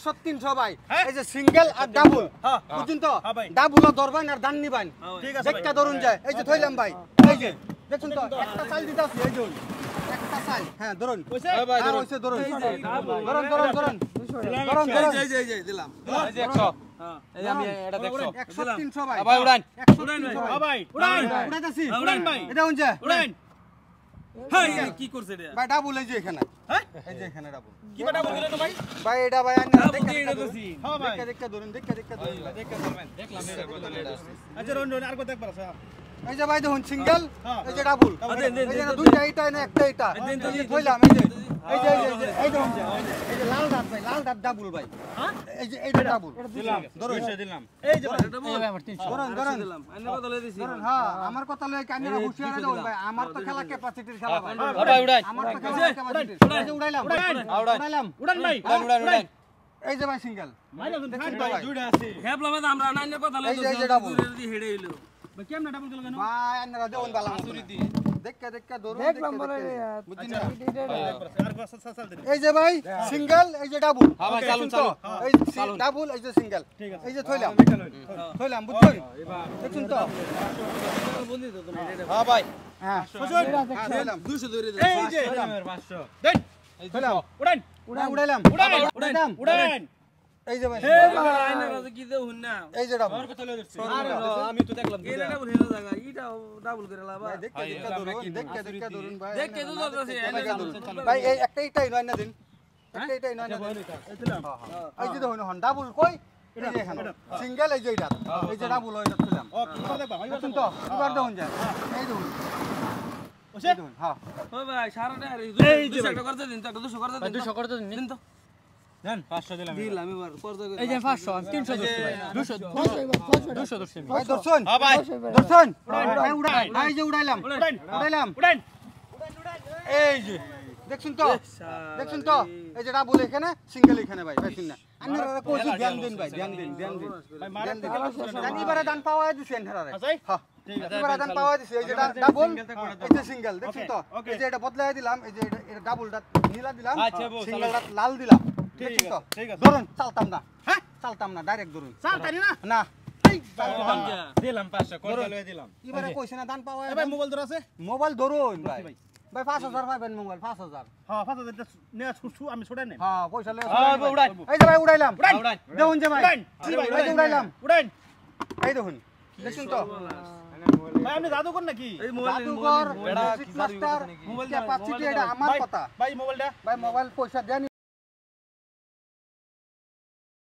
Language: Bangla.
100 300 ভাই এই যে সিঙ্গেল আর ডাবল বুঝছেন তো ডাবল ধরবেন আর দান নিবেন ঠিক আছে একটা ধরুন যায় এই যে থইলাম ভাই এই যে দেখুন তো একটা চাল দিতাছি এই যে একটা চাল হ্যাঁ ধরুন এই ভাই ধরুন ধরুন ধরুন ধরুন ধরুন ধরুন এই যে দিলাম এই যে 100 এই আমি এটা দেখছো 100 300 ভাই ভাই উড়ান 100 300 ভাই উড়ান উড়াইতাছি উড়ান ভাই এটা কোন যায় উড়ান হাই কি করছে এটা ভাই ডাবল এই যে এখানে হ্যাঁ এই যে এখানে ডাবল কি বা ডাবল দিলেন ভাই ভাই এটা ভাই আমি দেখছি হ্যাঁ ভাই দেখে ধরুন দেখে ধরুন দেখে ধরবেন দেখলাম এটা কথা আচ্ছা রন আর কত একবার আছে এই যে ভাই দেখুন সিঙ্গেল এই যে ডাবল এই যে দুইটা এইটা না একটা এটা এই যে কইলাম এই যে এই যে এই যে এই যে লাল দাঁত ভাই লাল দাঁত ডাবল ভাই হ্যাঁ এই যে এইটা ডাবল দিলাম ধরুন দিলাম এই যে ভাই আমার 300 ধরুন দিলাম আমি কথা লই দিছি হ্যাঁ আমার কথা লই ক্যামেরা হুশিয়ার দাও ভাই আমার তো খেলা ক্যাপাসিটির খেলা ভাই ভাই উড়াই আমার তো খেলা ক্যাপাসিটি এই যে উড়াইলাম উড়াইলাম উড়ান ভাই উড়ান এই যে ভাই সিঙ্গেল মাইলাম ভাই দুইটা আছে হেবলামে আমরা নাইনের কথা লই দিছি এই যে ডাবল হেডে হইলো ভাই কেমনে ডাবল গেল কেন ভাই আন্নারা দেওন বালা মাসুরি দি দেখে ধরুন দেখলাম বলে বুঝিনা এই যে ভাই সিঙ্গেল এই যে ডাবল হ্যাঁ ভাই চালুন চালুন এই ডাবল এই যে সিঙ্গেল এই যে থইলাম বুঝছেন দেখুন তো হ্যাঁ ভাই হ্যাঁ 200 ধরে দেন এই যে 500 দেন থইলাম উড়াইলাম এই যে ভাই হে ভাই আইনারা কি দেও হুন্না এই যে ডাবল কথা লই দিছি আরে আমি তো দেখলাম এটা ডাবল হেলো জায়গা এটা ডাবল করে লা ভাই দেখে ধরুন ভাই দেখে তো ধরতেছি ভাই এই একটাই নয় না দিন একটাই নয় না দিলাম এই যে দেখুন হন ডাবল কই এই যে এখানে সিঙ্গেল এই যে এটা এই যে ডাবল এটা দিলাম ও কি করে দেখবা ভাই শুন তো এবার দেখুন যায় এই দেখুন ওসে দেখুন হ্যাঁ ও ভাই সারাটা এই 200 করতে দিন তো 200 করতে দিন তো দেন 500 দিলাম এবার পর্দা এই যে 500 আমি 300 ধরছি ভাই 200 ধরছি ভাই দর্শন হ্যাঁ ভাই দর্শন ভাই উড়াই এই যে উড়াইলাম এই যে দেখুন তো এই যে ডাবল এখানে সিঙ্গেল এখানে ভাই শুন না আপনারা কোচি ধ্যান দিন ভাই ধ্যান দিন জানি এবারে দান পাওয়া দিছি এন্ডারে হ্যাঁ ঠিক আছে এবারে দান পাওয়া দিছি এই যে ডাবল এই যে সিঙ্গেল দেখুন তো এই যে এটা বদলাই দিলাম এই যে এটা ডাবলটা নীলা দিলাম সিঙ্গেলটা লাল দিলাম ঠিক আছে ধরুন চালতাম না ডাইরেক্ট ধরুন চালতানি না দিলাম 500 কোন লয়ে দিলাম এবারে কইছে না দান পাওয়া ভাই মোবাইল ধর আছে মোবাইল ধরুন ভাই 5000 পাবেন মোবাইল 5000 হ্যাঁ 5000 টা নে ছুটু আমি ছড়াই নেই হ্যাঁ পয়সা লয়ে উড়াই এই যে ভাই উড়াইলাম দেখুন যে ভাই এই যে উড়াইলাম এই দেখুন দেখুন তো ভাই আপনি জাদুকর নাকি এই জাদুকর এটা কি জাদুকর মোবাইল ক্যাপাসিটি এটা আমার কথা ভাই মোবাইলটা ভাই মোবাইল পয়সা দেন